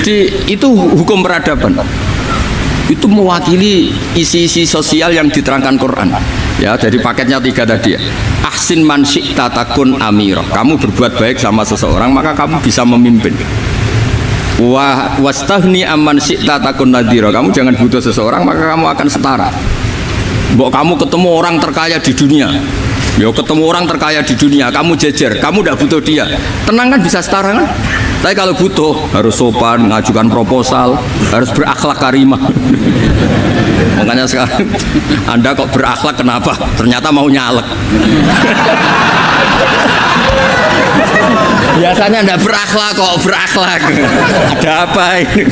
Jadi itu hukum peradaban. Itu mewakili isi-isi sosial yang diterangkan Quran. Ya, dari paketnya 3 tadi ya. Ahsin man syi'ta takun amirah. Kamu berbuat baik sama seseorang maka kamu bisa memimpin. Wastahni amman syi'ta takun nadhira. Kamu jangan butuh seseorang maka kamu akan setara. Mbok kamu ketemu orang terkaya di dunia. Ya ketemu orang terkaya di dunia, kamu jejer, kamu tidak butuh dia. Tenang kan bisa setara kan? Tapi kalau butuh harus sopan, ngajukan proposal, harus berakhlak karimah. Makanya sekarang Anda kok berakhlak kenapa? Ternyata mau nyalek. Biasanya Anda berakhlak kok berakhlak. Ada apa ini?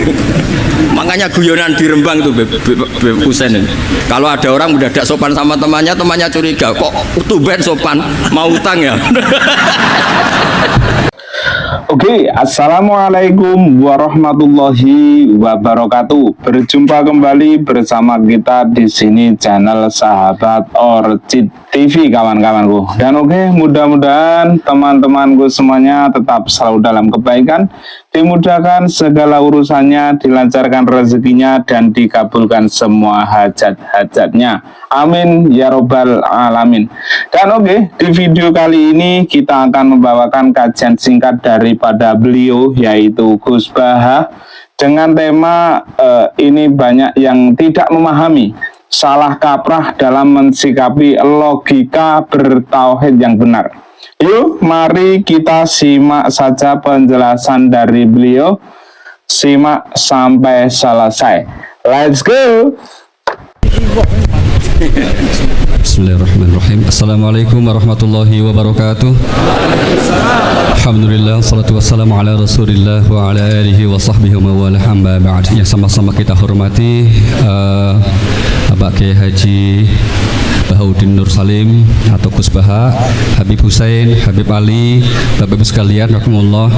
Makanya guyonan di Rembang itu Beb Husein ini. Kalau ada orang udah tidak sopan sama temannya, temannya curiga, kok tumben sopan, mau utang ya? Oke, assalamualaikum warahmatullahi wabarakatuh. Berjumpa kembali bersama kita di sini channel Sahabat Orchid TV, kawan-kawanku. Dan oke, mudah-mudahan teman-temanku semuanya tetap selalu dalam kebaikan, dimudahkan segala urusannya, dilancarkan rezekinya, dan dikabulkan semua hajat-hajatnya. Amin ya robbal alamin. Dan oke, di video kali ini kita akan membawakan kajian singkat daripada beliau, yaitu Gus Baha, dengan tema ini banyak yang tidak memahami, salah kaprah dalam mensikapi logika bertauhid yang benar. Yuk, mari kita simak saja penjelasan dari beliau. Simak sampai selesai. Let's go. Bismillahirrahmanirrahim. Assalamualaikum warahmatullahi wabarakatuh. Alhamdulillah, salatu wassalamu ala rasulillah wa ala alihi wa sahbihi wa wala hamba ba'd. Yang sama-sama kita hormati Bapak Kiai Haji Bahaudin Nur Salim atau Gus Baha, Habib Husein, Habib Ali, Bapak-Ibu sekalian, rahimakumullah.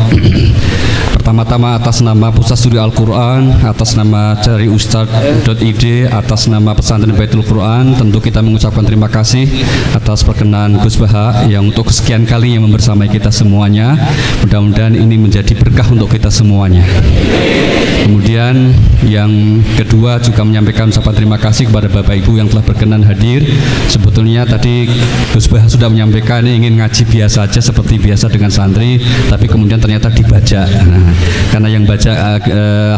Pertama-tama atas nama Pusat Studi Al-Quran, atas nama Cari Ustadz.id, atas nama Pesantren Baitul Quran, tentu kita mengucapkan terima kasih atas perkenan Gus Baha yang untuk kesekian kalinya membersamai kita semuanya. Mudah-mudahan ini menjadi berkah untuk kita semuanya. Kemudian yang kedua juga menyampaikan ucapan terima kasih kepada Bapak Ibu yang telah berkenan hadir. Sebetulnya tadi Gus Baha sudah menyampaikan ingin ngaji biasa aja seperti biasa dengan santri, tapi kemudian ternyata dibaca. Nah, karena yang baca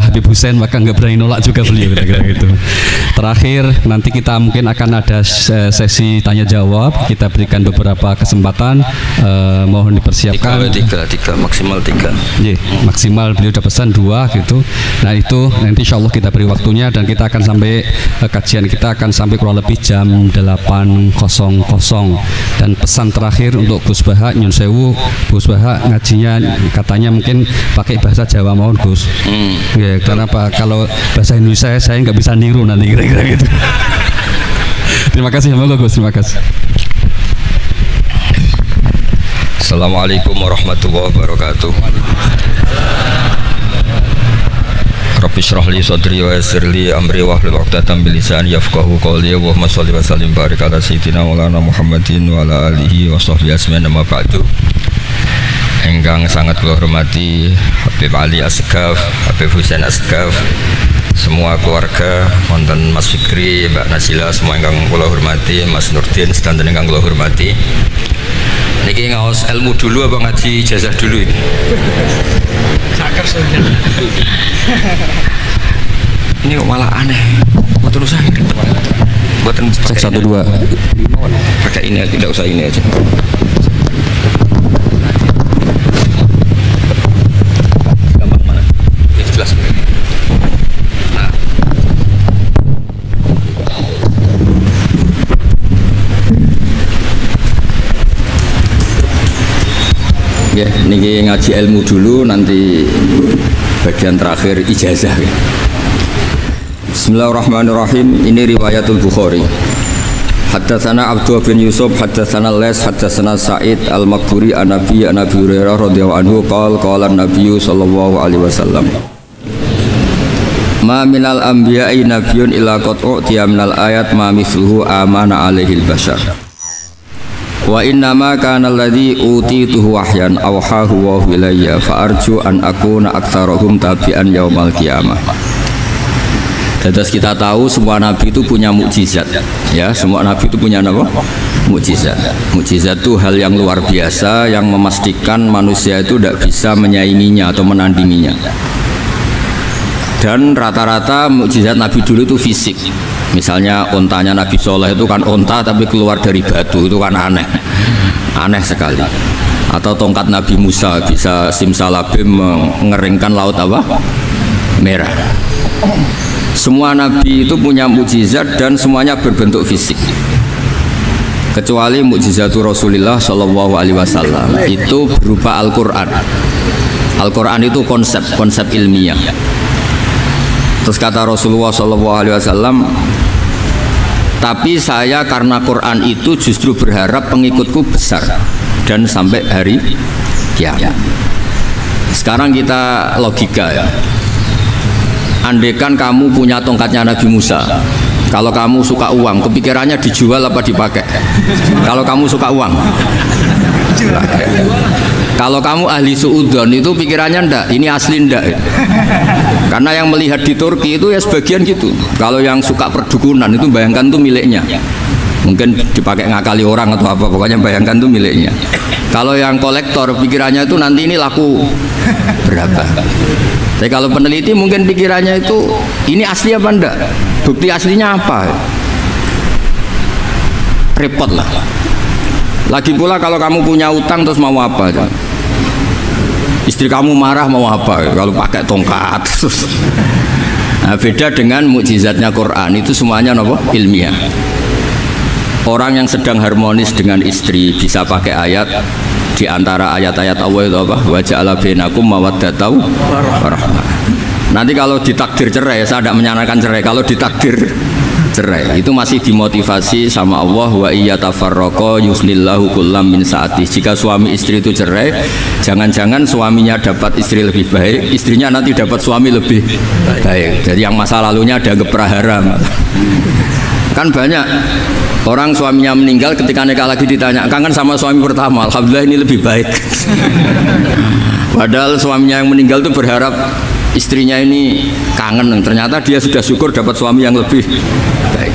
Habib Husein maka nggak berani nolak juga beliau, kira-kira gitu. Terakhir nanti kita mungkin akan ada sesi tanya jawab, kita berikan beberapa kesempatan, mohon dipersiapkan. Tiga maksimal 3. Yeah, maksimal beliau udah pesan 2 gitu. Nah itu nanti insya Allah kita beri waktunya dan kita akan sampai kajian kita akan sampai kurang lebih jam 8.00. Dan pesan terakhir untuk Gus Baha, nyun sewu, Gus Baha ngajinya katanya mungkin pakai bahasa Jawa, mohon Gus. Ya, karena Pak kalau bahasa Indonesia saya nggak bisa niru nanti, kira-kira gitu. Terima kasih, semoga Gus, terima kasih. Assalamualaikum warahmatullahi wabarakatuh. Rabbi shrah li sadri wa yassir li amri wa hlul 'uqdatam min lisani yafqahu qawli. Allahumma shalli wa sallim barik ala sayyidina Maulana Muhammadin wa ala alihi wa sahbihi ajmain. Amma ba'du. Enggang sangat kula hormati Habib Ali Asgaf, Habib Husein Asgaf, semua keluarga, wonten Mas Fikri, Mbak Nasila, semua enggang kula hormati, Mas Nurdin sedanten enggang kula hormati. Niki ngaos ilmu dulu apa ngaji ijazah dulu ini? Sakar saja. Ini kok malah aneh. Buat urusan. Buatan Cek 1 2. Pakai ini aja, tidak usah ini aja. Gampang mana? Ini jelas. Nah. Ya, niki ngaji ilmu dulu, nanti bagian terakhir ijazah. Bismillahirrahmanirrahim. Ini riwayatul Bukhari. Haddatsana Abdullah bin Yusuf, haddatsana Les, haddatsana Sa'id al-Maqburi an Nabi Hurairah radhiyallahu anhu qala an-nabiy sallallahu alaihi wasallam. Ma minal anbiya'i nabiyyun illa qad u'tiya minal ayat ma mithluhu amana alaihil bashar. Wa innama kana alladzi utituhu wahyan awhahu wa ilayya fa arju an akuna aktsarahum tabi'an yaumal qiyamah. Terus kita tahu semua nabi itu punya mukjizat, ya, semua nabi itu punya apa? Mukjizat. Mukjizat itu hal yang luar biasa yang memastikan manusia itu tidak bisa menyainginya atau menandinginya. Dan rata-rata mukjizat nabi dulu itu fisik. Misalnya ontanya Nabi Soleh itu kan onta tapi keluar dari batu, itu kan aneh, aneh sekali. Atau tongkat Nabi Musa bisa simsalabim mengeringkan laut apa? Merah. Semua nabi itu punya mukjizat dan semuanya berbentuk fisik. Kecuali mukjizatul Rasulullah Shallallahu Alaihi Wasallam itu berupa Al-Quran. Al-Quran itu konsep ilmiah. Terus kata Rasulullah Shallallahu Alaihi Wasallam, tapi saya karena Quran itu justru berharap pengikutku besar dan sampai hari kiamat. Sekarang kita logika ya. Andaikan kamu punya tongkatnya Nabi Musa, kalau kamu suka uang, kepikirannya dijual apa dipakai? Kalau kamu suka uang, kalau kamu ahli suudon itu pikirannya ndak, ini asli ndak. Karena yang melihat di Turki itu ya sebagian gitu. Kalau yang suka perdukunan itu bayangkan tuh miliknya. Mungkin dipakai ngakali orang atau apa, pokoknya bayangkan tuh miliknya. Kalau yang kolektor pikirannya itu nanti ini laku berapa. Tapi kalau peneliti mungkin pikirannya itu ini asli apa enggak? Bukti aslinya apa? Repot lah. Lagi pula kalau kamu punya utang terus mau apa? Istri kamu marah mau apa? Kalau pakai tongkat. Nah, beda dengan mukjizatnya Quran, itu semuanya apa? Ilmiah. Orang yang sedang harmonis dengan istri bisa pakai ayat. Di antara ayat-ayat Allah itu apa? Wa ja'ala bainakum mawaddatan warahmah. Nanti kalau ditakdir cerai, saya tidak menyarankan cerai. Kalau ditakdir cerai, itu masih dimotivasi sama Allah. Wa iyatafarraqa yughnillahu kullam min sa'ati. Jika suami istri itu cerai, jangan-jangan suaminya dapat istri lebih baik, istrinya nanti dapat suami lebih baik. Jadi yang masa lalunya dianggap praharam. Kan banyak orang suaminya meninggal, ketika nikah lagi ditanya, kangen sama suami pertama? Alhamdulillah ini lebih baik. Padahal suaminya yang meninggal itu berharap istrinya ini kangen, ternyata dia sudah syukur dapat suami yang lebih baik.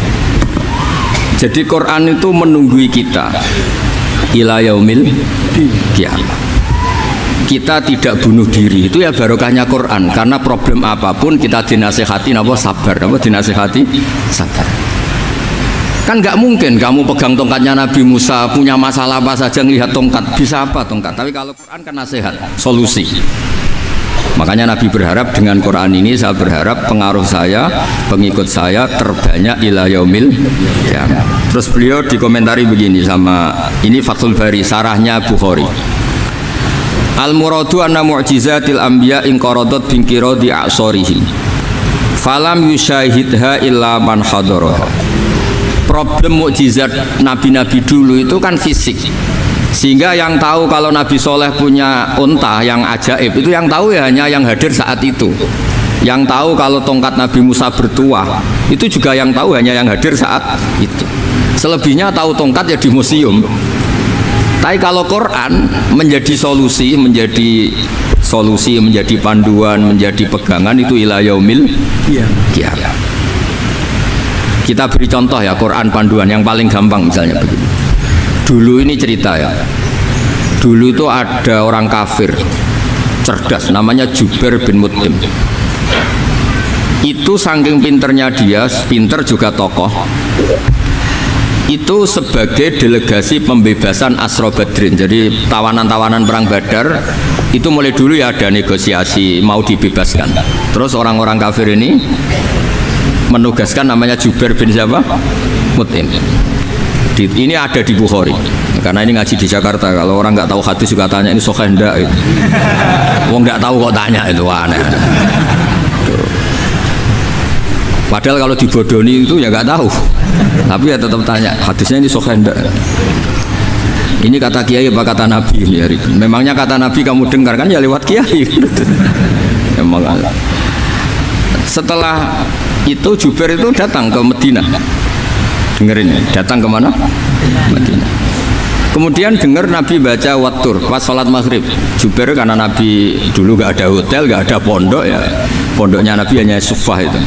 Jadi Quran itu menunggui kita ila yaumil qiyamah. Kita tidak bunuh diri, itu ya barokahnya Quran. Karena problem apapun kita dinasihati sabar, dinasihati sabar. Kan nggak mungkin kamu pegang tongkatnya Nabi Musa, punya masalah apa saja ngelihat tongkat, bisa apa tongkat? Tapi kalau Quran kan nasihat, solusi. Makanya Nabi berharap dengan Quran ini, saya berharap pengaruh saya, pengikut saya terbanyak ila yaumil qiyamah. Terus beliau dikomentari begini sama ini Fathul Bari, sarahnya Bukhari. Al muradu anna mu'jizatil anbiya in qaradat bin qiradi a'sarihi. Falam yusyahidha illa man hadaraha. Problem mukjizat nabi-nabi dulu itu kan fisik, sehingga yang tahu kalau Nabi Soleh punya unta yang ajaib itu yang tahu ya hanya yang hadir saat itu. Yang tahu kalau tongkat Nabi Musa bertuah itu juga yang tahu hanya yang hadir saat itu. Selebihnya tahu tongkat ya di museum. Tapi kalau Quran menjadi solusi, menjadi panduan, menjadi pegangan, itu ila yaumil qiyamah. Kita beri contoh ya, Quran panduan yang paling gampang misalnya begini. Dulu ini cerita ya. Dulu itu ada orang kafir cerdas namanya Jubair bin Mut'im. Itu saking pinternya dia, pinter juga tokoh. Itu sebagai delegasi pembebasan Asra Badrin. Jadi tawanan-tawanan perang Badar itu mulai dulu ya ada negosiasi mau dibebaskan. Terus orang-orang kafir ini menugaskan namanya Jubair bin siapa? Mut'im. Ini ada di Bukhari. Karena ini ngaji di Jakarta. Kalau orang nggak tahu hadis juga tanya ini sahih enggak? Wong nggak tahu kok tanya, itu aneh. Padahal kalau dibodoni itu ya nggak tahu. Tapi ya tetap tanya hadisnya ini sahih enggak? Ini kata kiai apa kata nabi ini hari. Memangnya kata nabi kamu dengar kan ya lewat kiai. Memang. Setelah itu Jubair itu datang ke Madinah. Dengerin, datang ke mana? Madinah. Kemudian dengar Nabi baca Wattur pas sholat maghrib. Jubair karena Nabi dulu nggak ada hotel, nggak ada pondok ya, pondoknya Nabi hanya sufah itu.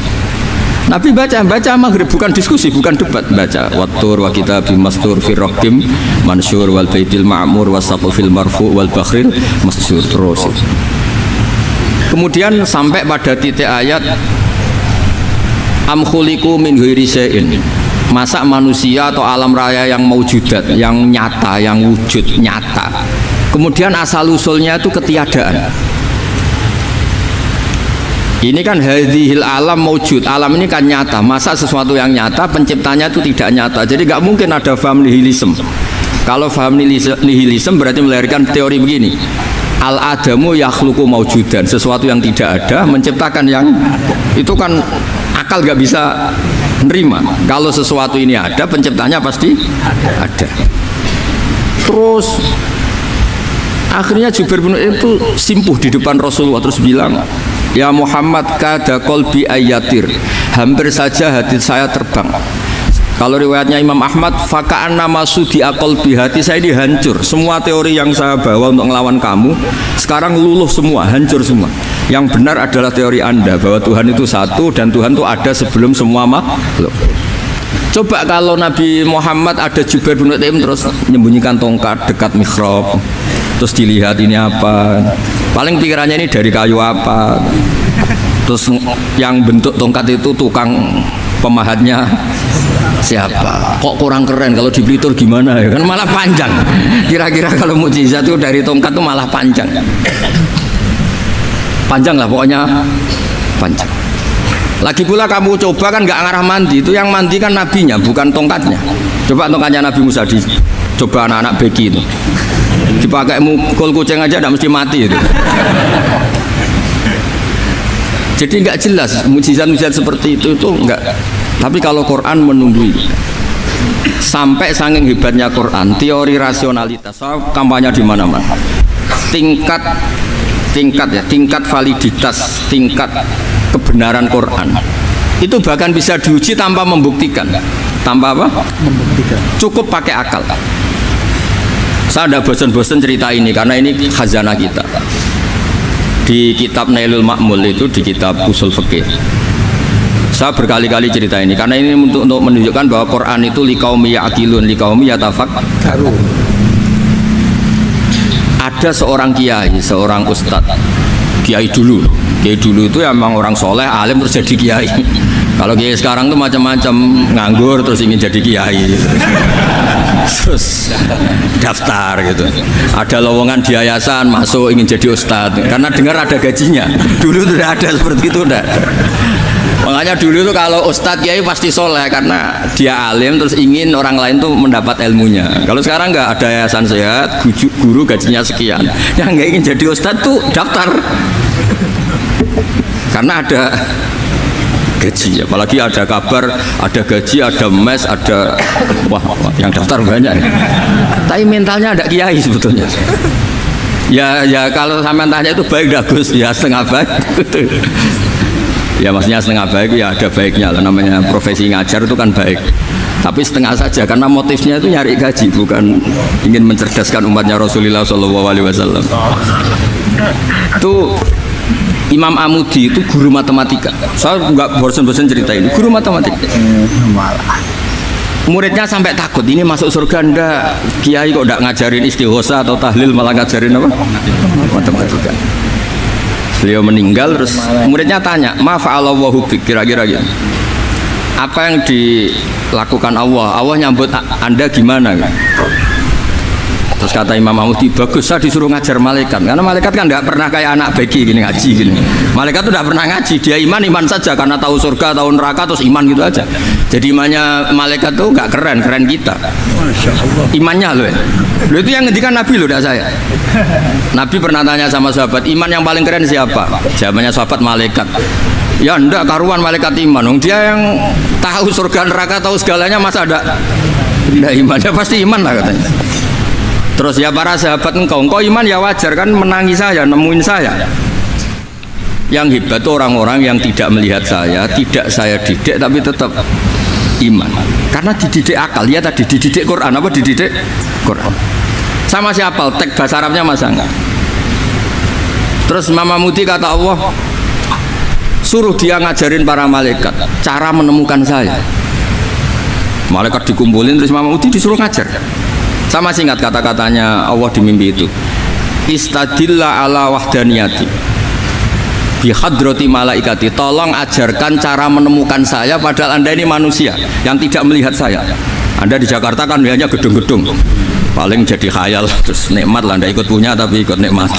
Nabi baca maghrib, bukan diskusi, bukan debat, baca Wattur wa kitabim mastur fi raqim mansur wal baitil ma'mur wasaqfil marfu wal bakhril masjur terus. Kemudian sampai pada titik ayat am khuliqu min ghairi syai'in. Masa manusia atau alam raya yang maujudat, yang nyata, yang wujud nyata. Kemudian asal usulnya itu ketiadaan. Ini kan hadhil alam maujud, alam ini kan nyata. Masa sesuatu yang nyata penciptanya itu tidak nyata. Jadi nggak mungkin ada faham nihilisme. Kalau faham nihilisme berarti melahirkan teori begini. Al adamu yakhluqu maujudan, sesuatu yang tidak ada menciptakan yang itu kan akal nggak bisa nerima. Kalau sesuatu ini ada, penciptanya pasti ada. Terus akhirnya Jubair bin itu simpuh di depan Rasulullah terus bilang, ya Muhammad kada qalbi ayatir, hampir saja hati saya terbang. Kalau riwayatnya Imam Ahmad, faka'an nama sudi qalbi, hati saya ini hancur. Semua teori yang saya bawa untuk melawan kamu sekarang luluh semua, hancur semua. Yang benar adalah teori Anda bahwa Tuhan itu satu dan Tuhan itu ada sebelum semua makhluk. Coba kalau Nabi Muhammad ada Jubair bin Mut'im terus menyembunyikan tongkat dekat mihrab, terus dilihat ini apa, paling pikirannya ini dari kayu apa, terus yang bentuk tongkat itu tukang pemahatnya siapa, kok kurang keren, kalau di Blitar gimana ya, kan malah panjang. Kira-kira kalau mukjizat itu dari tongkat itu malah panjang lah pokoknya, panjang. Lagi pula kamu coba kan nggak ngarah mandi, itu yang mandi kan nabinya bukan tongkatnya. Coba tongkatnya Nabi Musa coba anak-anak beki itu dipakai mukul kucing aja tidak mesti mati itu. Jadi nggak jelas mukjizat-mukjizat seperti itu enggak. Tapi kalau Quran menunggui, sampai saking hebatnya Quran, teori rasionalitas, kampanye di mana-mana. Tingkat validitas, tingkat kebenaran Quran itu bahkan bisa diuji tanpa membuktikan. Tanpa apa? Membuktikan. Cukup pakai akal. Saya tidak bosan-bosan cerita ini karena ini khazanah kita. Di kitab Nailul Ma'mul itu, di kitab usul fikih, saya berkali-kali cerita ini karena ini untuk menunjukkan bahwa Quran itu liqaumi ya'qilun, liqaumi yatafakkarun. Ada seorang kiai, seorang ustadz, kiai dulu itu emang orang soleh, alim terus jadi kiai. Kalau kiai sekarang tuh macam-macam, nganggur terus ingin jadi kiai, terus daftar gitu. Ada lowongan di yayasan, masuk ingin jadi ustadz karena dengar ada gajinya. Dulu tuh ada seperti itu, udah. Makanya dulu tuh kalau ustadz kiai pasti soleh karena dia alim terus ingin orang lain tuh mendapat ilmunya. Kalau sekarang nggak ada yayasan sehat, guru gajinya sekian, yang nggak ingin jadi ustadz tuh daftar karena ada gaji. Apalagi ada kabar, ada gaji, ada mes, ada wah yang daftar banyak. Tapi mentalnya ada kiai sebetulnya. Ya kalau sampean tanya itu baik bagus ya, setengah baik. Ya maksudnya setengah baik ya ada baiknya lah, namanya profesi ngajar itu kan baik. Tapi setengah saja karena motifnya itu nyari gaji, bukan ingin mencerdaskan umatnya Rasulullah SAW. Itu Imam Amudi itu guru matematika. Saya nggak bosan-bosan cerita ini, guru matematika. Muridnya sampai takut, ini masuk surga ndak? Kiai kok ndak ngajarin istighosa atau tahlil, malah ngajarin apa? Matematika. Beliau meninggal terus muridnya tanya, ma fa'alallahu bik, kira-kira gitu. Apa yang dilakukan Allah? Allah nyambut Anda gimana? Terus kata Imam Mahmudi, bagus saya disuruh ngajar malaikat, karena malaikat kan tidak pernah kayak anak beki gini ngaji gini. Malaikat itu tidak pernah ngaji, dia iman saja karena tahu surga, tahu neraka, terus iman gitu aja. Jadi imannya malaikat tuh nggak keren kita. Imannya loh, itu yang ngendikan Nabi loh, tidak saya. Nabi pernah tanya sama sahabat, iman yang paling keren siapa? Jawabannya sahabat, malaikat. Ya ndak karuan malaikat iman, dia yang tahu surga neraka, tahu segalanya, masa ada ndak imannya? Pasti iman lah katanya. Terus ya para sahabat, engkau iman ya wajar kan, menangi saya, nemuin saya. Yang hebat itu orang-orang yang tidak melihat saya, tidak saya didik tapi tetap iman. Karena dididik akal, ya tadi dididik Quran, apa dididik Quran. Sama siapa? Teks bahasa Arabnya masa enggak? Terus Imam Mudi kata Allah, suruh dia ngajarin para malaikat cara menemukan saya. Malaikat dikumpulin, terus Imam Mudi disuruh ngajar. Sama singkat kata-katanya Allah di mimpi itu. Istadilla ala wahdaniyati bihadrati malaikati, tolong ajarkan cara menemukan saya padahal Anda ini manusia yang tidak melihat saya. Anda di Jakarta kan hanya gedung-gedung, paling jadi khayal, terus nikmat lah, Anda ikut punya tapi ikut nikmat.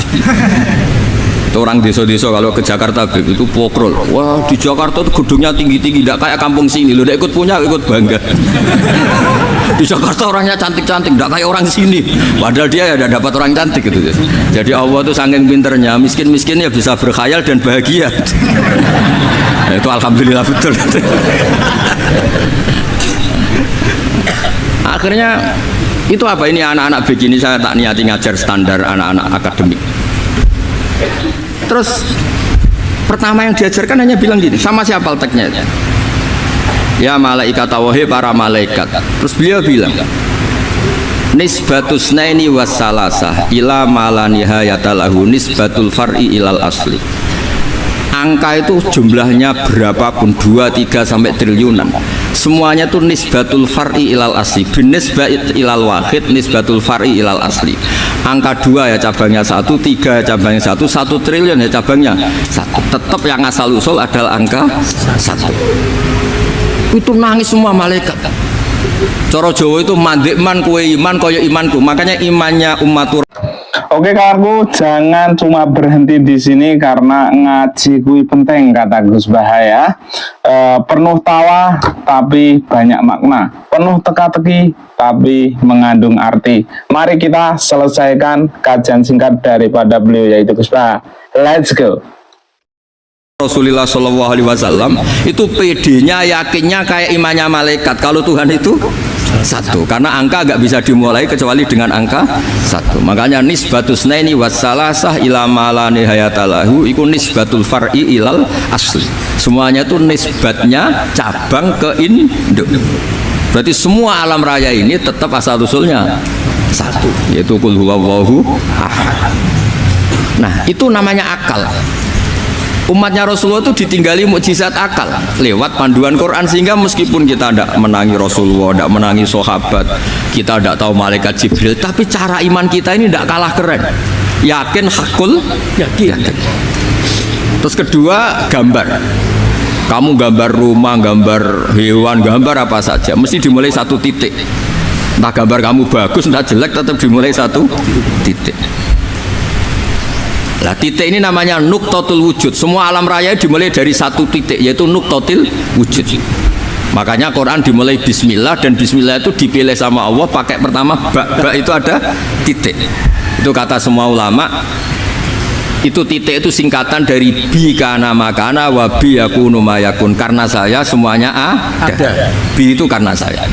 Itu orang desa-desa kalau ke Jakarta itu pokrol, wah di Jakarta itu gedungnya tinggi-tinggi, tidak kayak kampung sini, lo ikut punya ikut bangga. Di Jakarta orangnya cantik-cantik, tidak kayak orang sini, padahal dia ya dapat orang cantik gitu. Jadi Allah tuh saking pinternya, miskin-miskin ya bisa berkhayal dan bahagia. Nah, itu alhamdulillah betul. Akhirnya itu apa ini anak-anak begini saya tak niati ngajar standar anak-anak akademik. Terus pertama yang diajarkan hanya bilang gini, sama siapa teknya? Ya malaikat wahai para malaikat. Terus beliau bilang, nisbatus naini wassalasah ila ma la nihayata lahu nisbatul far'i ilal asli. Angka itu jumlahnya berapapun, 2, 3 sampai triliunan, semuanya itu nisbatul far'i ilal asli, binisbat ilal wahid nisbatul far'i ilal asli. Angka 2 ya cabangnya 1, 3 ya cabangnya 1, 1 triliun ya cabangnya 1. Tetap yang asal usul adalah angka 1. Itu nangis semua malaikat. Coro Jawa itu mandekman kue iman koyo imanku. Makanya imannya umatur. Oke kawanku, jangan cuma berhenti di sini karena ngaji kui penting kata Gus Bahaya. Penuh tawa tapi banyak makna, penuh teka-teki tapi mengandung arti. Mari kita selesaikan kajian singkat daripada beliau yaitu Gus Bahaya. Let's go. Rasulullah Shallallahu Alaihi Wasallam itu PD-nya yakinnya kayak imannya malaikat kalau Tuhan itu 1, karena angka gak bisa dimulai kecuali dengan angka 1. Makanya nisbatus naini wassalasah ila ma la nihayata lahu iku nisbatul far'i ilal asli. Semuanya itu nisbatnya cabang ke induk. Berarti semua alam raya ini tetap asal usulnya 1, yaitu qul huwallahu ahad. Nah, itu namanya akal. Umatnya Rasulullah itu ditinggali mukjizat akal lewat panduan Quran, sehingga meskipun kita tidak menangi Rasulullah, tidak menangi sahabat, kita tidak tahu malaikat Jibril, tapi cara iman kita ini tidak kalah keren. Yakin hakul yakin. Terus kedua, gambar. Kamu gambar rumah, gambar hewan, gambar apa saja, mesti dimulai 1 titik. Entah gambar kamu bagus, entah jelek, tetap dimulai 1 titik. Nah, titik ini namanya nuktotul wujud. Semua alam raya dimulai dari 1 titik, yaitu nuktotil wujud. Makanya Quran dimulai bismillah, dan bismillah itu dipilih sama Allah pakai pertama ba itu ada titik. Itu kata semua ulama. Itu titik itu singkatan dari bi kana makana wa bi yakunu mayakun. Karena saya semuanya ada. Bi itu karena saya.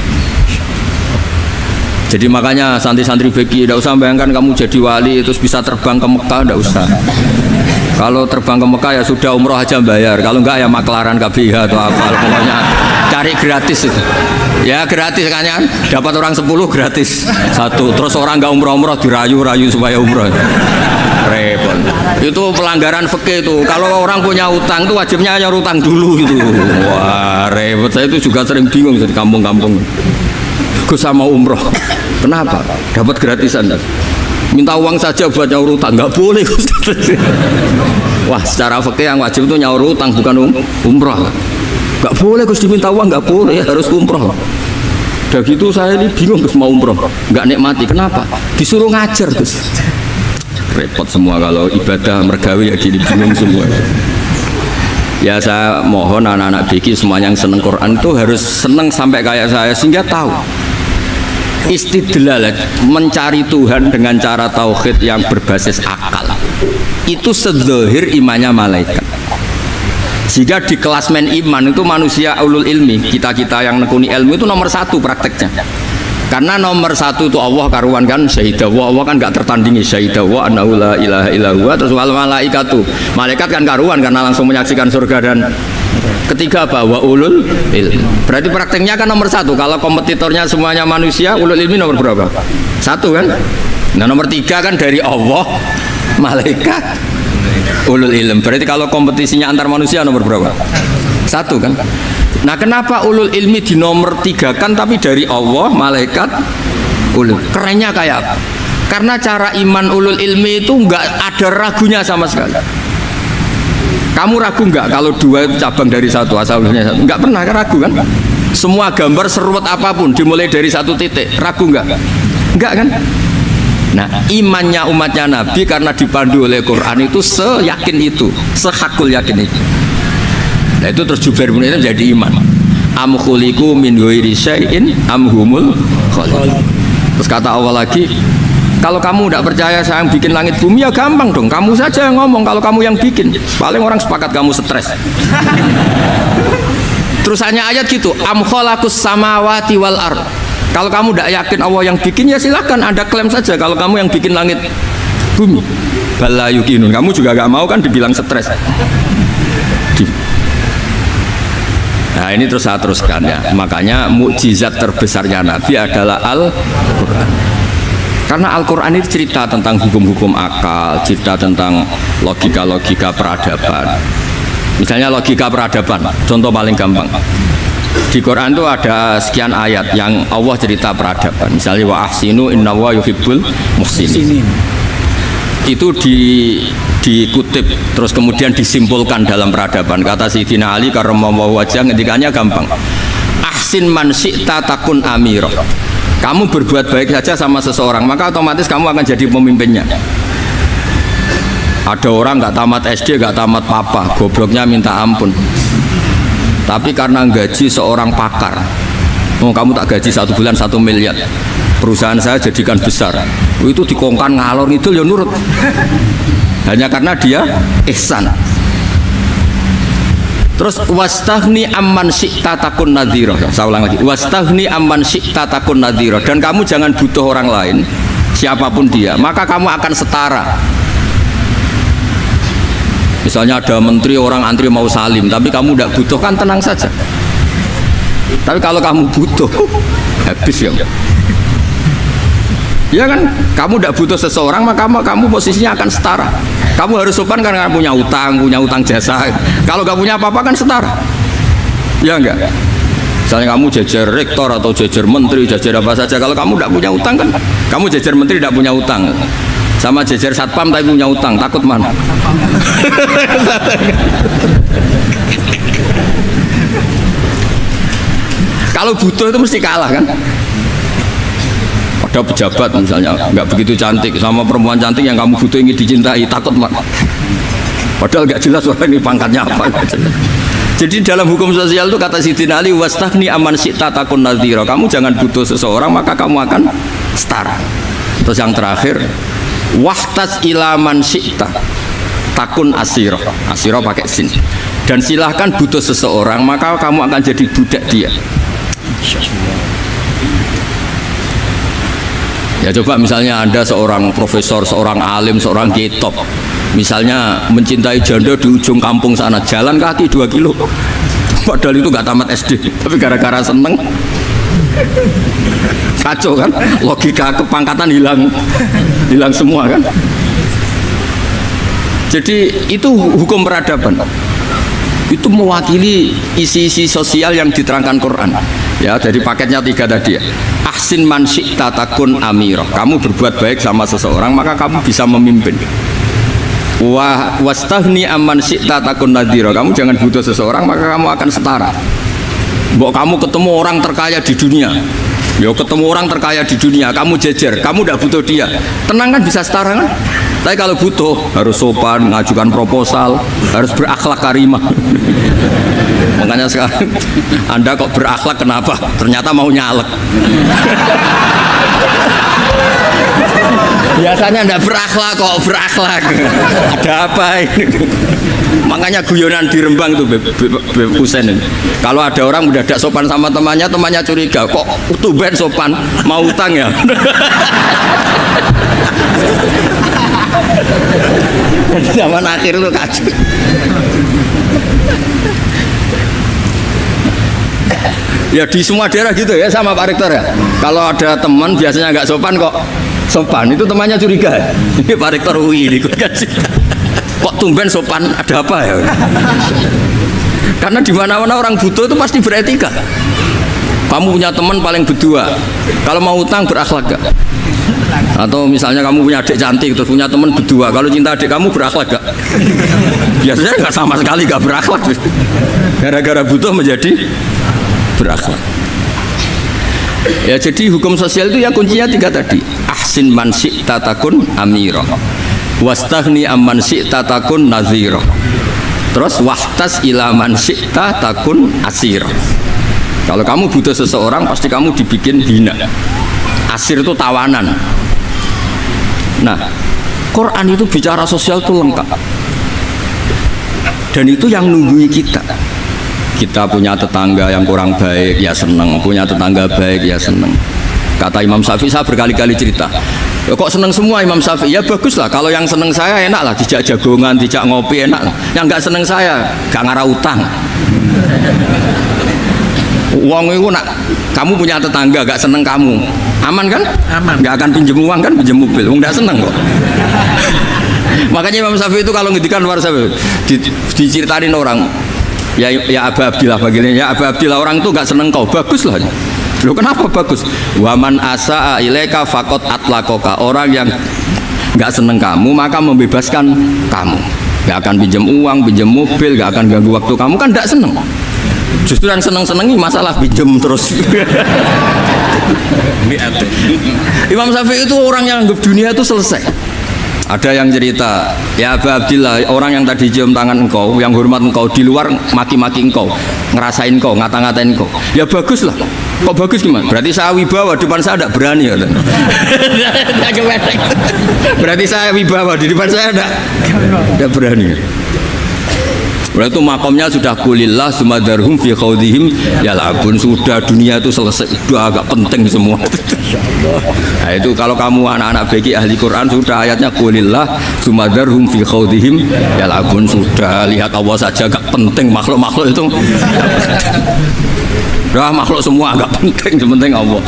Jadi makanya santri-santri beki tidak usah bayangkan kamu jadi wali terus bisa terbang ke Mekah, tidak usah. Kalau terbang ke Mekah ya sudah umroh aja bayar, kalau enggak ya maklaran KBH atau apa, pokoknya cari gratis itu. Ya gratis kan, dapat orang 10 gratis 1, terus orang enggak umroh-umroh dirayu-rayu supaya umroh. Repot. Itu pelanggaran fikih itu. Kalau orang punya utang itu wajibnya nyaur utang dulu gitu. Wah repot, saya itu juga sering bingung di kampung-kampung. Gus sama umroh, kenapa? Dapat gratisan, minta uang saja buat nyaur utang, nggak boleh Gus. Wah, secara fikih yang wajib itu nyaur utang bukan umroh. Nggak boleh Gus diminta uang, nggak boleh, harus umroh. Udah gitu saya ini bingung Gus mau umroh, nggak nikmati, kenapa? Disuruh ngajar Gus. Repot semua kalau ibadah mergawi ya gini, bingung semua. Ya saya mohon anak-anak BK semuanya yang seneng Quran itu harus seneng sampai kayak saya, sehingga tahu istidlal, mencari Tuhan dengan cara tauhid yang berbasis akal itu sedzahir imannya malaikat. Sehingga di klasmen iman itu manusia ulul ilmi, kita-kita yang nekuni ilmu itu nomor 1 prakteknya. Karena nomor 1 itu Allah karuan kan, syahidah Allah kan gak tertandingi, syahidah wa annahu la ilaha illallah. Terus wal malaikatu, malaikat kan karuan karena langsung menyaksikan surga. Dan ketiga apa? Wa ulul ilmi. Berarti prakteknya kan nomor 1. Kalau kompetitornya semuanya manusia, ulul ilmi nomor berapa? 1 kan? Nah nomor 3 kan dari Allah, malaikat, ulul ilm. Berarti kalau kompetisinya antar manusia nomor berapa? 1 kan. Nah kenapa ulul ilmi di nomor 3 kan tapi dari Allah, malaikat, ulul. Kerennya kayak apa? Karena cara iman ulul ilmi itu enggak ada ragunya sama sekali. Kamu ragu enggak kalau 2 itu cabang dari 1, asalnya 1? Enggak pernah ragu kan? Semua gambar seruat apapun dimulai dari 1 titik, ragu enggak? Enggak kan? Nah imannya umatnya Nabi karena dipandu oleh Quran itu seyakin itu, sehakul yakin itu. Nah itu terus Jubair bin Mut'im jadi iman. Am khuliqu min ghairi syai'in am humul khaliqun. Terus kata Allah lagi, kalau kamu tidak percaya saya yang bikin langit bumi ya gampang dong, kamu saja yang ngomong kalau kamu yang bikin. Paling orang sepakat kamu stres. Terus hanya ayat gitu, am khalaqus samawati wal ard. Kalau kamu tidak yakin Allah yang bikin ya silahkan Anda klaim saja kalau kamu yang bikin langit bumi. Bala yuqinun, kamu juga gak mau kan dibilang stres. Nah ini terus saya teruskan ya. Makanya mukjizat terbesarnya Nabi adalah Al-Quran. Karena Al-Quran itu cerita tentang hukum-hukum akal, cerita tentang logika-logika peradaban. Misalnya logika peradaban, contoh paling gampang. Di Quran itu ada sekian ayat yang Allah cerita peradaban. Misalnya wa ahsinu innallaha yuhibbul muhsinin. Itu dikutip terus kemudian disimpulkan dalam peradaban. Kata Sayyidina Ali karramallahu wajhah ngendikannya gampang. Ahsin man syi'ta takun amirah. Kamu berbuat baik saja sama seseorang, maka otomatis kamu akan jadi pemimpinnya. Ada orang nggak tamat SD, nggak tamat papa, gobloknya minta ampun. Tapi karena gaji seorang pakar, oh kamu tak gaji 1 bulan 1 miliar, perusahaan saya jadikan besar. Itu dikongkan ngalor itu ya nurut. Hanya karena dia ihsan. Terus wastaghni amman syi'ta takun nadhira. Saya ulang lagi. Wastaghni amman syi'ta takun nadhira. Dan kamu jangan butuh orang lain, siapapun dia, maka kamu akan setara. Misalnya ada menteri orang antri mau salim, tapi kamu tidak butuh kan tenang saja. Tapi kalau kamu butuh, habis ya. Ya kan, kamu tidak butuh seseorang maka kamu posisinya akan setara. Kamu harus sopan karena punya utang jasa. Kalau nggak punya apa-apa kan setara. Ya enggak. Misalnya kamu jajar rektor atau jajar menteri, jajar apa saja. Kalau kamu tidak punya utang kan, kamu jajar menteri tidak punya utang. Sama jajar satpam tapi punya utang, takut mana? Kalau butuh itu mesti kalah kan? Ada pejabat misalnya nggak begitu cantik sama perempuan cantik yang kamu butuh ingin dicintai, takut mak. Padahal nggak jelas orang ini pangkatnya apa. Jadi dalam hukum sosial itu kata Sayyidina Ali wastaghni amman syi'ta takun nadhira. Kamu jangan butuh seseorang maka kamu akan setara. Terus yang terakhir wahtas ilaman syi'ta takun asira. Asira pakai sin. Dan silahkan butuh seseorang maka kamu akan jadi budak dia. Ya coba misalnya Anda seorang profesor, seorang alim, seorang kiai-top, misalnya mencintai janda di ujung kampung sana, jalan kaki 2 kilo, padahal itu gak tamat SD, tapi gara-gara seneng, kacau kan, logika kepangkatan hilang semua kan. Jadi itu hukum peradaban. Itu mewakili isi-isi sosial yang diterangkan Quran. Ya, dari paketnya 3 tadi ya. Ahsin man syi'ta takun amirah. Kamu berbuat baik sama seseorang maka kamu bisa memimpin. Wastaghni amman syi'ta takun nadhira. Kamu jangan butuh seseorang maka kamu akan setara. Mbok kamu ketemu orang terkaya di dunia. Ya ketemu orang terkaya di dunia, kamu jejer, kamu tidak butuh dia. Tenang kan bisa setara kan? Tapi kalau butuh harus sopan, mengajukan proposal, harus berakhlak karimah. Makanya sekarang Anda kok berakhlak kenapa? Ternyata mau nyalek. Biasanya Anda berakhlak kok berakhlak. Ada apa ini? Makanya guyonan di Rembang itu Beb Husen ini. Kalau ada orang udah tidak sopan sama temannya curiga, kok tumben sopan, mau utang ya? Zaman akhir itu kacau. Ya di semua daerah gitu ya sama Pak Rektor ya. Kalau ada teman biasanya nggak sopan kok Sopan itu temannya curiga. Ini Pak Rektor UI ini kok tumben sopan, ada apa ya? Karena di mana-mana orang butuh itu pasti beretika. Kamu punya teman paling berdua, kalau mau utang berakhlak gak? Atau misalnya kamu punya adik cantik terus punya teman berdua, kalau cinta adik kamu berakhlak gak? Biasanya nggak sama sekali gak berakhlak. Gara-gara butuh menjadi berakhlak. Ya jadi hukum sosial itu ya kuncinya 3 tadi. Ahsin man syi'ta takun amira, wastaghni amman syi'ta takun nazira. Terus wahtas ila man syi'ta takun asira. Kalau kamu butuh seseorang pasti kamu dibikin hina. Asir itu tawanan. Nah, Quran itu bicara sosial itu lengkap. Dan itu yang nunggui kita. Kita punya tetangga yang kurang baik, ya seneng. Punya tetangga baik, ya seneng. Kata Imam Syafi'i, saya berkali-kali cerita, ya, kok seneng semua Imam Syafi'i? Ya bagus lah, kalau yang seneng saya enak lah, dijak jagongan, dijak ngopi enak lah. Yang nggak seneng saya, gak ngarah utang. Uang itu nak, kamu punya tetangga gak seneng kamu, aman kan? Aman. Gak akan pinjem uang kan, pinjem mobil, nggak seneng kok. Makanya Imam Syafi'i itu kalau ngedikan luar Syafi'i, diceritain orang, ya Aba Abdillah bagiannya, ya Aba Abdillah orang itu gak seneng kau, bagus lah. Loh kenapa bagus? Waman asa'a ilaika faqad atlaqaka. Orang yang nggak seneng kamu maka membebaskan kamu. Nggak akan pinjam uang, pinjam mobil, nggak akan ganggu waktu kamu, kan nggak seneng. Justru yang seneng-senengi masalah pinjam terus. Imam Syafi'i itu orang yang anggap dunia itu selesai. Ada yang cerita, ya Aba Abdillah, orang yang tadi cium tangan engkau, yang hormat engkau, di luar maki-maki engkau, ngerasain engkau, ngata-ngatain engkau. Ya bagus lah. Kok bagus gimana? Berarti saya wibawa, depan saya tidak berani ya. Berarti saya wibawa, di depan saya tidak berani. Berarti itu makomnya sudah kulillah sumadarhum fi khawdihim yal'abun. Sudah dunia itu selesai, sudah agak penting semua. Nah itu kalau kamu anak-anak beki ahli Quran, sudah ayatnya kulillah sumadarhum fi khawdihim yal'abun. Sudah lihat Allah saja agak penting, makhluk-makhluk itu udah makhluk semua agak penting, sepenting Allah.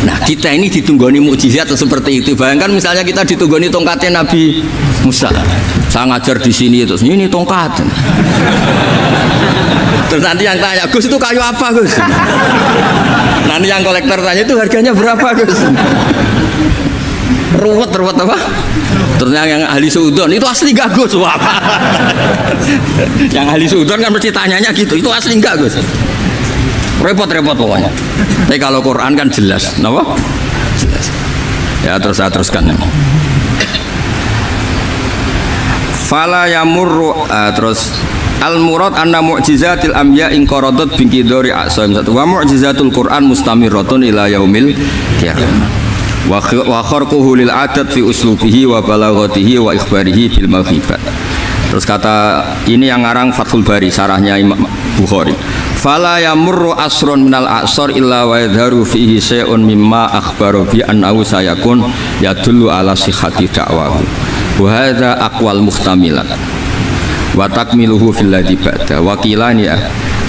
Nah kita ini ditunggoni mukjizat seperti itu. Bayangkan misalnya kita ditunggoni tongkatnya Nabi Musa. Saya ngajar di sini terus ini tongkat. Terus nanti yang tanya, Gus itu kayu apa Gus? Nanti yang kolektor tanya itu harganya berapa Gus? Ruwet apa? Terus yang ahli suudon itu asli gak Gus? Wah. Yang ahli suudon kan mesti tanyanya gitu, itu asli gak Gus? Repot-repot pokoknya. Tapi kalau Quran kan jelas, kenapa? Jelas. Ya terus saya teruskan. Fala yamurru terus al murad anna mu'jizatil anbiya in qaradat bi qidari a'sam wa mu'jizatul Quran mustamirratun ila yaumil qiyamah. Wa kharquhu lil adat fi uslubihi wa balaghatihi wa ikhbarihi bil mawhibat. Terus kata ini yang ngarang Fathul Bari, sarahnya Imam Bukhari. Fala yamurru asrun minal a'sar illa wa yadharu fihi syai'un mimma akhbaru bi annahu sayakun yadullu ala sihhati da'wahu. Wa hadza aqwal muhtamilat. Wa takmiluhu fil ladzi ba'da. Wa qilani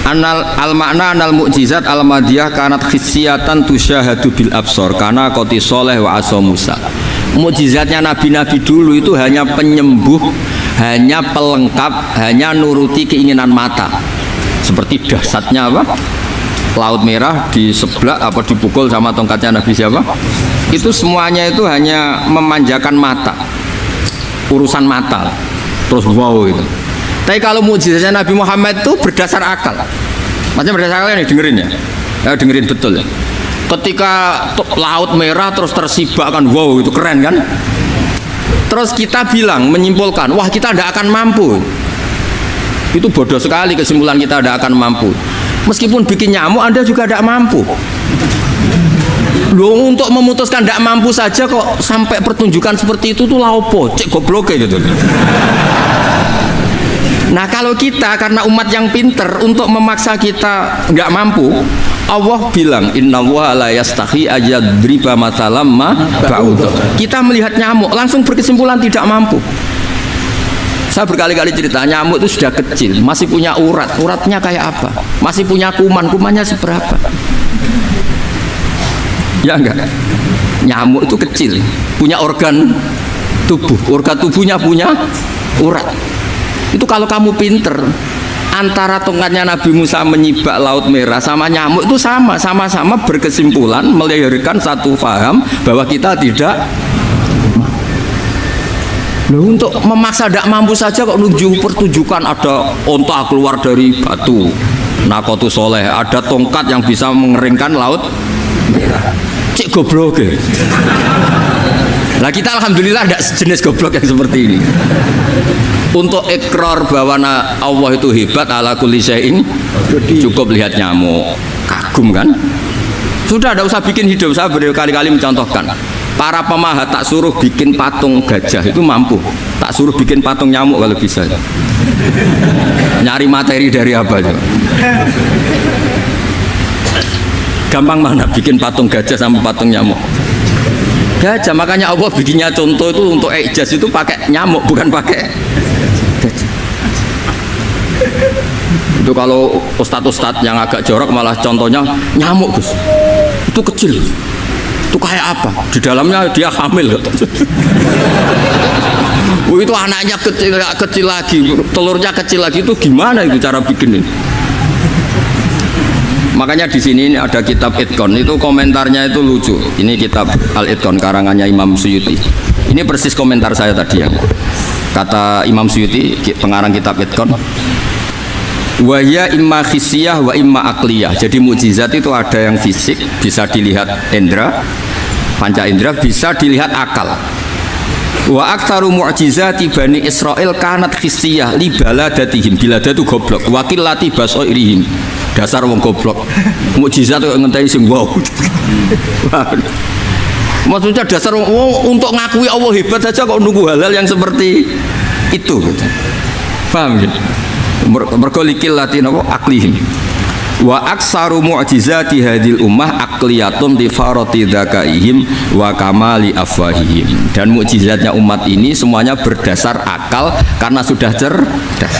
anal al makna anal mu'jizat al madiyah kanat khissiyatan tusyahadu bil absar kana qati sholeh wa asa Musa. Mukjizatnya nabi-nabi dulu itu hanya penyembuh, hanya pelengkap, hanya nuruti keinginan mata. Seperti dahsyatnya apa? Laut Merah di sebelah apa dipukul sama tongkatnya Nabi siapa? Itu semuanya itu hanya memanjakan mata, urusan mata. Terus wow itu. Tapi kalau mukjizatnya Nabi Muhammad itu berdasar akal. Maksudnya berdasar akal nih, dengerin ya. Ya dengerin betul ya. Ketika Laut Merah terus tersibak kan, wow itu keren kan? Terus kita bilang, menyimpulkan, wah kita tidak akan mampu. Itu bodoh sekali kesimpulan kita tidak akan mampu. Meskipun bikin nyamuk Anda juga tidak mampu. Loh, untuk memutuskan tidak mampu saja kok sampai pertunjukan seperti itu tuh laupo, cek goblok gitu. Nah kalau kita karena umat yang pinter untuk memaksa kita nggak mampu, Allah bilang innallaha la yastahi ayadriba mathalam ma ba'udah. Kita melihat nyamuk langsung berkesimpulan tidak mampu. Saya berkali-kali cerita, nyamuk itu sudah kecil, masih punya urat, uratnya kayak apa? Masih punya kuman, kumannya seberapa? Ya enggak? Nyamuk itu kecil, punya organ tubuh. Organ tubuhnya punya urat. Itu kalau kamu pinter, antara tongkatnya Nabi Musa menyibak Laut Merah sama nyamuk itu sama-sama berkesimpulan melahirkan satu paham bahwa kita tidak. Loh, untuk memaksa tidak mampu saja kok nunjuk pertunjukan ada onta keluar dari batu Nakotu Soleh, ada tongkat yang bisa mengeringkan laut merah. Cik goblok ya. Nah kita alhamdulillah tidak sejenis goblok yang seperti ini. Untuk ikrar bahwa Allah itu hebat ala kulli syai'in, cukup lihat nyamuk, kagum kan? Sudah tidak usah bikin hidup. Saya berkali-kali mencontohkan. Para pemahat tak suruh bikin patung gajah itu mampu, tak suruh bikin patung nyamuk kalau bisa. Nyari materi dari apa coba? Gampang mana bikin patung gajah sama patung nyamuk? Gajah, makanya Allah bikinnya contoh itu untuk ijaz itu pakai nyamuk bukan pakai gajah. Itu kalau ustadz-ustadz yang agak jorok malah contohnya nyamuk Gus. Itu kecil. Itu kayak apa? Di dalamnya dia hamil. Itu anaknya kecil lagi, telurnya kecil lagi, itu gimana itu cara bikin ini? Makanya di sini ada kitab Itqan, itu komentarnya itu lucu. Ini kitab Al-Itqan karangannya Imam Suyuti. Ini persis komentar saya tadi yang kata Imam Suyuti, pengarang kitab Itqan. Wa ya imma khissiyah wa imma akliyah. Jadi mukjizat itu ada yang fisik, bisa dilihat indra, panca indra, bisa dilihat akal. Wa aktsaru mu'jizati Bani Israil kanat khissiyah li baladatihim. Balada itu goblok, wa qillati basairihim. Dasar wong goblok. Mukjizat kok ngenteni sing wow. Maksudnya dasar untuk ngakui Allah hebat saja kok nunggu hal-hal yang seperti itu gitu. Paham gitu? Mergo likil latin apa aklihim wa aksaru mu'jizati hadil ummah akliyatun li farati dzakaihim wa kamali afwahihim. Dan mukjizatnya umat ini semuanya berdasar akal karena sudah cerdas.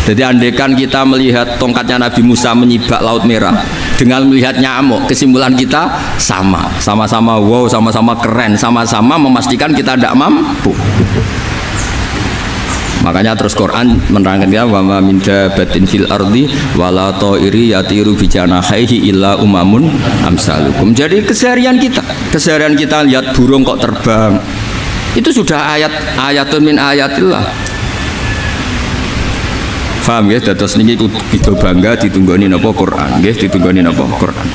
Jadi andaikan kita melihat tongkatnya Nabi Musa menyibak Laut Merah dengan melihat nyamuk, kesimpulan kita sama-sama wow, sama-sama keren, sama-sama memastikan kita tidak mampu. Makanya terus Quran menerangkan wa ma min dabatin fil ardi wala ta'iri yatiru bi janahihi illa umamun amsalukum. Jadi keseharian kita lihat burung kok terbang. Itu sudah ayatun min ayatillah. Paham ya? Dados niki kudu bangga ditunggoni napa Quran, nggih ditunggoni napa Quran.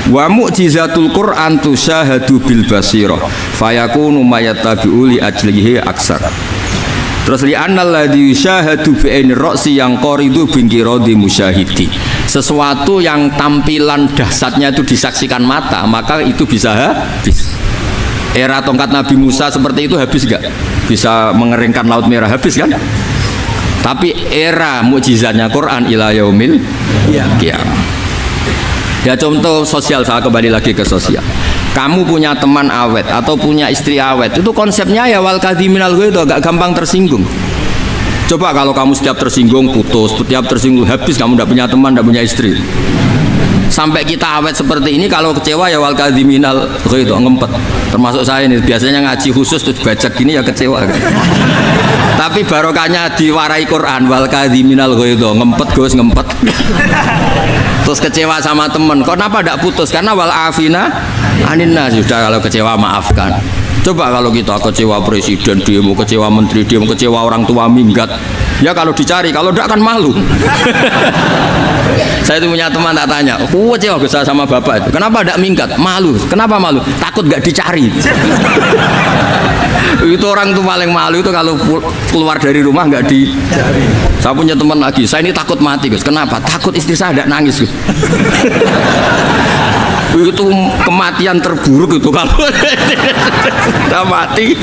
Wa mu'jizatul Quran tusyahadu bil basirah fayakunu mayattabi'u li ajlihi aksar. Terus li annal ladzi yusyahadu bi ainir ra'si yang qaridu bingkiradi musyahidi. Sesuatu yang tampilan dahsyatnya itu disaksikan mata, maka itu bisa habis. Era tongkat Nabi Musa seperti itu habis enggak? Bisa mengeringkan Laut Merah, habis kan? Tapi era mukjizatnya Quran ila yaumil qiyamah. Ya contoh sosial, saya kembali lagi ke sosial. Kamu punya teman awet atau punya istri awet, itu konsepnya ya wal kadhiminal ghaidz, itu agak gampang tersinggung. Coba kalau kamu setiap tersinggung putus, setiap tersinggung habis, kamu tidak punya teman, tidak punya istri. Sampai kita awet seperti ini, kalau kecewa ya wal kadhiminal ghaidz, ngempet. Termasuk saya ini biasanya ngaji khusus terus baca gini ya kecewa. Tapi barokahnya diwarai Quran wal kadhiminal ghaidz, ngempet Gus, ngempet. Terus kecewa sama teman, kenapa tidak putus? Karena wal afina aninna, sudah kalau kecewa maafkan. Coba kalau kita kecewa presiden demo, kecewa menteri demo, kecewa orang tua minggat, ya kalau dicari, kalau tidak kan malu. Saya itu punya teman tak tanya, kecewa besar sama bapak itu, kenapa tidak minggat? Malu. Kenapa malu? Takut nggak dicari. Itu orang tuh paling malu itu kalau keluar dari rumah nggak dicari. Saya punya teman lagi, saya ini takut mati Gus. Kenapa? Takut istri saya tidak nangis Gus. Itu kematian terburuk itu kalau sudah mati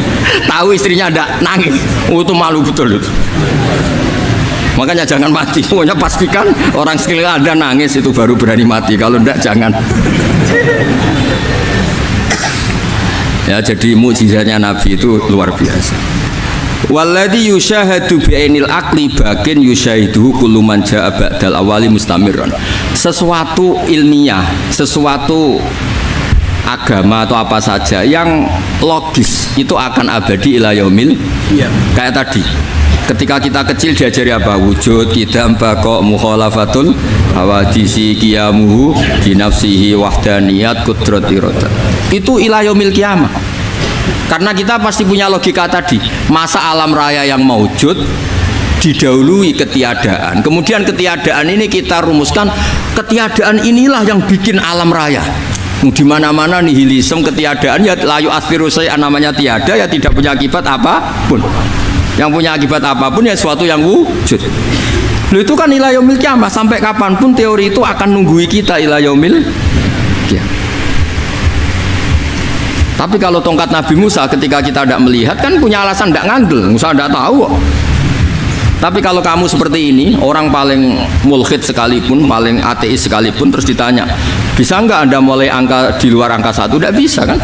tahu istrinya tidak nangis, itu malu betul itu. Makanya jangan mati, pokoknya pastikan orang sekeliling Anda nangis itu baru berani mati, kalau tidak jangan. Ya, jadi mukjizatnya Nabi itu luar biasa. Walladzi yusyahadu bi'ainil aqli bakin yusyahiduhu kullu man jaa ba'dal awali mustamirran. Sesuatu ilmiah, sesuatu agama atau apa saja yang logis itu akan abadi ila yaumil. Kayak tadi ketika kita kecil diajari apa? Wujud, kidam, baqo, mukhalafatul hawadisi, qiyamuhu binafsihi, wahdaniyat, qudrat, iradah. Itu ila yaumil qiyamah. Karena kita pasti punya logika tadi, masa alam raya yang maujud didahului ketiadaan. Kemudian ketiadaan ini kita rumuskan, ketiadaan inilah yang bikin alam raya. Di mana-mana nihilisme, ketiadaan, ya layu asfiru say'an, namanya tiada, ya tidak punya akibat apapun. Yang punya akibat apapun ya sesuatu yang wujud. Loh, itu kan ila yaumil qiyamah, sampai kapanpun teori itu akan nunggui kita ila yaumil qiyamah. Tapi kalau tongkat Nabi Musa ketika kita tidak melihat kan punya alasan tidak ngandel, Musa tidak tahu. Tapi kalau kamu seperti ini, orang paling mulhid sekalipun, paling ateis sekalipun, terus ditanya, bisa nggak Anda mulai angka di luar angka 1? Tidak bisa kan?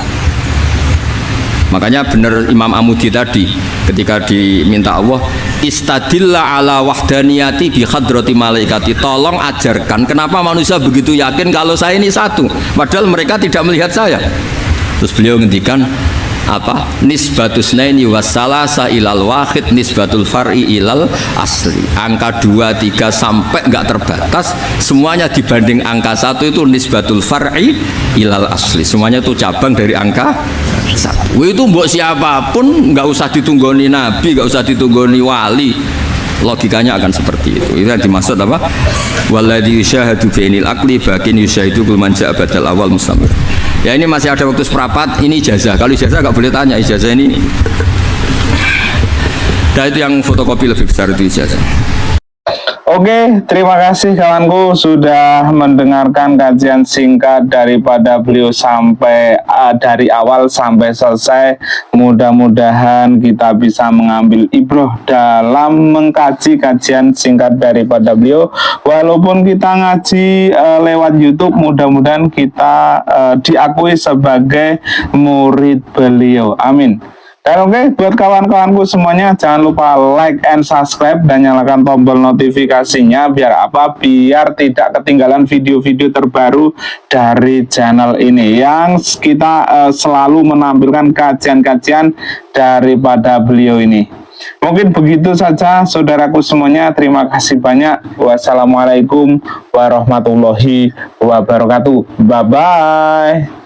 Makanya benar Imam Amudi tadi ketika diminta Allah, istadilla ala wahdaniyati bi hadrati malaikati, tolong ajarkan kenapa manusia begitu yakin kalau saya ini satu, padahal mereka tidak melihat saya. Terus beliau ngendikan apa? Nisbatus naini wassalasa ilal wahid nisbatul far'i ilal asli. Angka 2, 3 sampai enggak terbatas, semuanya dibanding angka 1 itu nisbatul far'i ilal asli. Semuanya itu cabang dari angka 1. Itu mbok siapapun enggak usah ditunggoni nabi, enggak usah ditunggoni wali. Logikanya akan seperti itu. Itu yang dimaksud apa? Walladzi yusyahadu bainil aqli bakin yusyahidu kul man ja'a badal awal mustamir. Ya ini masih ada waktu seperempat, ini ijazah. Kalau ijazah nggak boleh tanya, ijazah ini. Dan itu yang fotokopi lebih besar itu ijazah. Oke, terima kasih kawanku sudah mendengarkan kajian singkat daripada beliau sampai dari awal sampai selesai. Mudah-mudahan kita bisa mengambil ibroh dalam mengkaji kajian singkat daripada beliau. Walaupun kita ngaji lewat YouTube, mudah-mudahan kita diakui sebagai murid beliau. Amin. Dan oke, buat kawan-kawanku semuanya, jangan lupa like and subscribe dan nyalakan tombol notifikasinya biar apa? Biar tidak ketinggalan video-video terbaru dari channel ini yang kita selalu menampilkan kajian-kajian daripada beliau ini. Mungkin begitu saja saudaraku semuanya, terima kasih banyak. Wassalamualaikum warahmatullahi wabarakatuh. Bye bye.